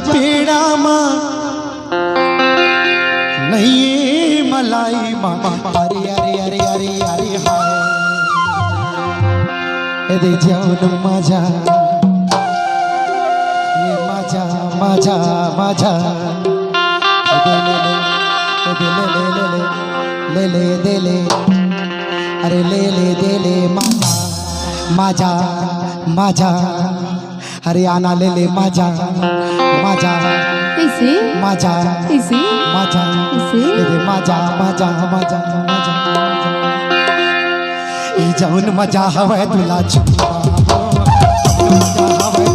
पेड़ा मा नहीं मलाई मामा अरे अरे अरे अरे अरे हाय अरे जाऊन माझा ये माझा माझा माझा ले ले दे ले अरे ले ले दे ले माझा माझा माझा हरियाणा ले ले माझा माझा ऐसे माझा ऐसे माझा ऐसे ले माझा माझा माझा माझा ई जाऊन मजा हवय तुला छुपा मजा हवय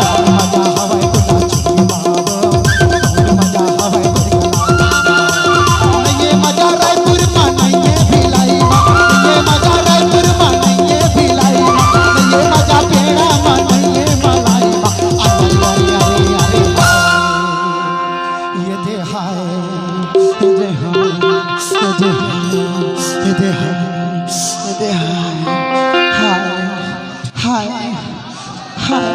मजा हवय तुला छुपा मजा हवय ये मजा रायपुर में नहीं है भिलाई ये मजा रायपुर में नहीं है भिलाई ये मजा पेड़ा में नहीं है मलाई अरे अरे अरे ये दे हाय ये दे हाय ये दे ये दे ये दे हाय हाय हाय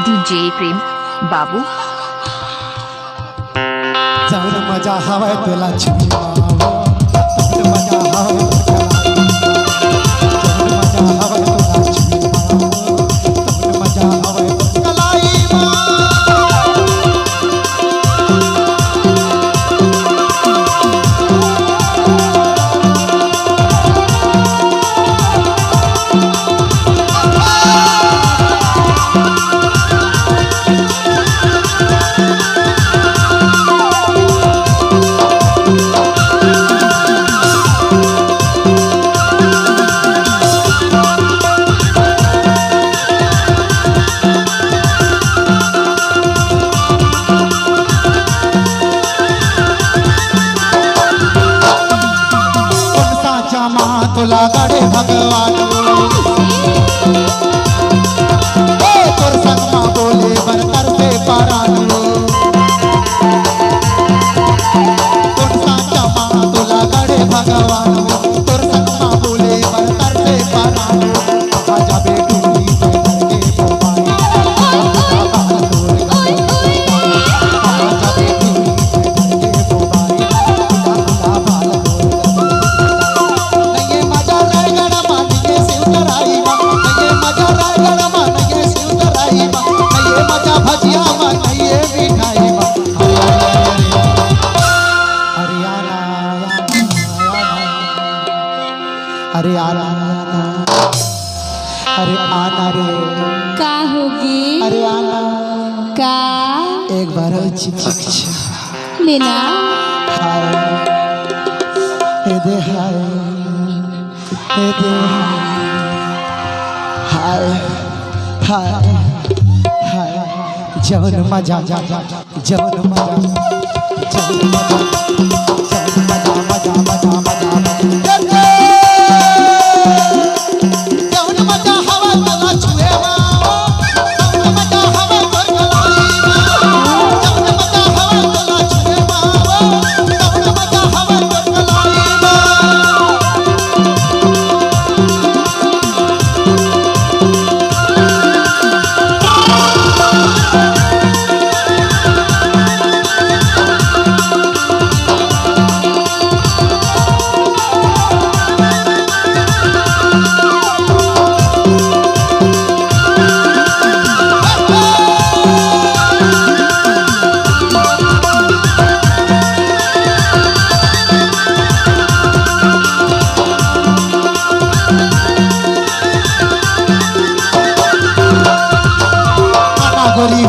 डीजे प्रेम बाबू जाऊन मजा हवय तुला छुपा मजा हवय मजा हवय तुला छुपा मजा हवय कलाई तुला गड़े भगवान तोर संगमा बोले बर कर पे पारानी तोर साचा तुला गड़े भगवान तोर संगमा बोले बर कर पे पारानी आजा बेटू के बोबाई आजा बेटू के बोबाई भजिया बनाइए मिठाई हरियाणा अरे आना अरे आना रे का होगी अरे आना का एक बार चिचिक लेना हाय ए दे हाय ए दे हाय हाय जवन मजा जवन मजा जवन मजा जवन मजा मजा मजा मजा जवन मजा हवा गला छुए जवन मजा हवा गलाई जवन मजा हवा गला छुए जवन मजा हवा गलाई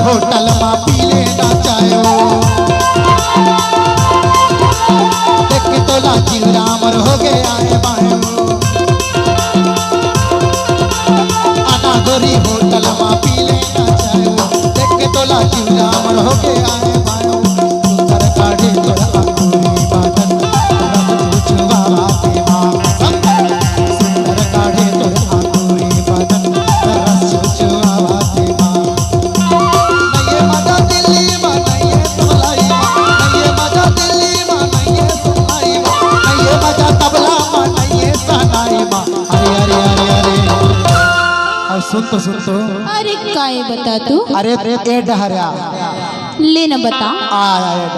होटल में पी लेना चाहो देख तो लाची रामर हो गया है बायो आना गोरी होटल में पी लेना चाहो देख तो लाची रामर हो गया है बायो सुंदर काढ़े तोरा अंगूरी बादन रंग छुछवा बाते मां सुंदर काढ़े तोरा अंगूरी बादन रंग छुछवा बाते मां दिल्ली में नहीं है सुन तो अरे काय बता तू अरे ए डहरा ले न बता आया